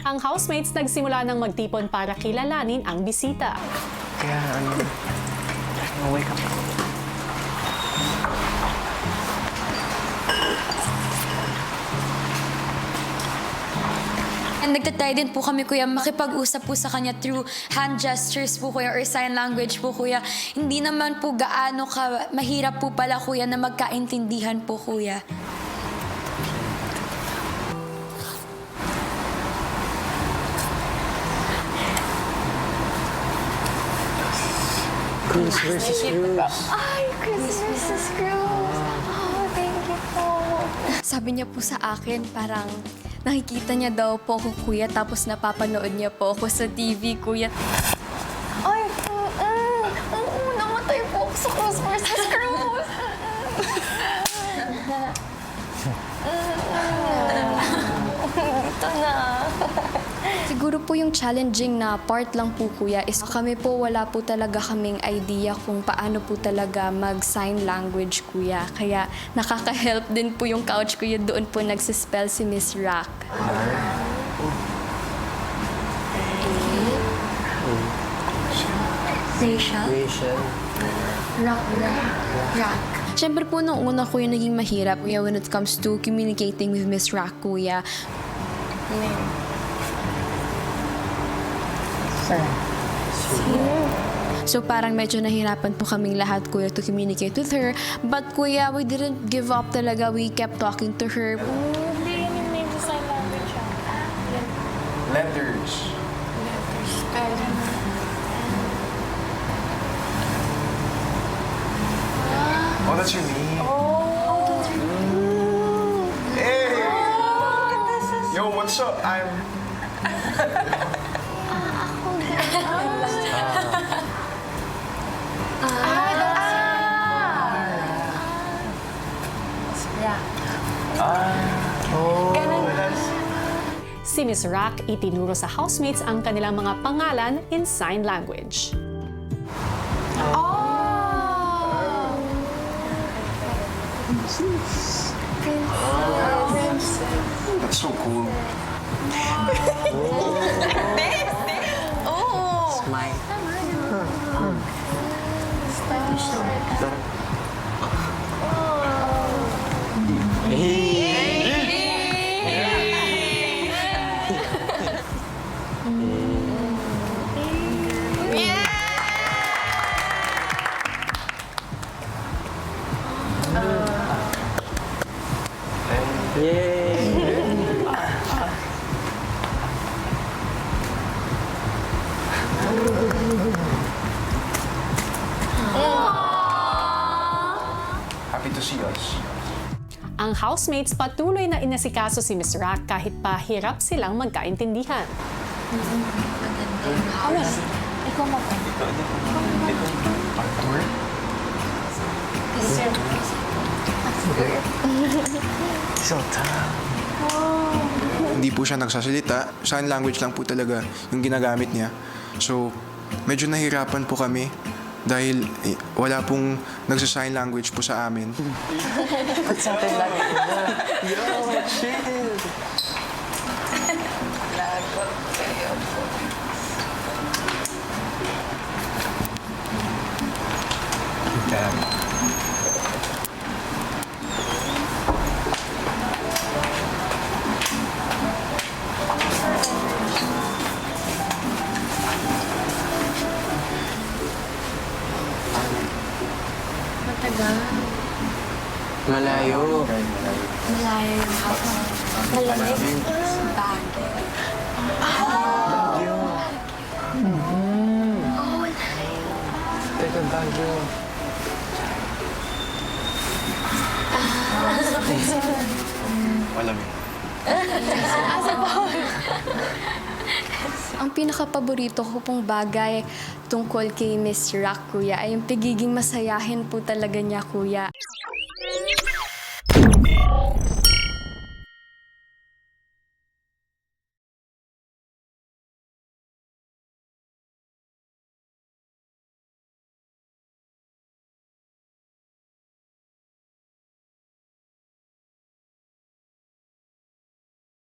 Ang housemates nagsimula ng magtipon para kilalanin ang bisita. Kaya wake up. And nagtatry din po kami, kuya, makipag-usap po sa kanya through hand gestures po, kuya, or sign language po, kuya. Hindi naman po gaano ka mahirap po pala, kuya, na magkaintindihan po, kuya. Chris versus Cruz. Ay, Chris versus Cruz. Oh, thank you po. Sabi niya po sa akin, parang nakikita niya daw po ako, kuya, tapos napapanood niya po ako sa TV, kuya. Ay, namatay po ako sa Cruz versus Cruz. Ito na. Siguro po yung challenging na part lang po, kuya, is kami po wala po talaga kaming idea kung paano po talaga mag-sign language, kuya. Kaya nakaka-help din po yung couch, kuya. Doon po nagsispell si Miss Rock. Rachel. Rock. Siyempre po, nung una, kuya, naging mahirap, kuya, when it comes to communicating with Miss Rock, kuya. So parang medyo nahirapan po kaming lahat, kuya, to communicate with her. But kuya, we didn't give up talaga. We kept talking to her. Hindi yun yung name sa sign language. Letters. Oh, that's your name. Hey! Yo, what's up? Si Miss Rock itinuro sa housemates ang kanilang mga pangalan in sign language. That's so cool. Smile. Happy to see us. Ang housemates patuloy na inasikaso si Miss Rock kahit pa hirap silang magkaintindihan. Ikaw mo po. Arthur? So tough. Hindi po siya nagsasalita. Sign language lang po talaga yung ginagamit niya. So, medyo nahirapan po kami dahil wala pong nagsa-sign language po sa amin. Something like that. Yo, chill. Malayo. Malayo yung hapon. Malamig. Bagay. Baguio. Oh, Teka, Baguio. Malamig. Ang pinaka-paborito ko pong bagay tungkol kay Miss Rock, kuya, ay yung pagiging masayahin po talaga niya, kuya.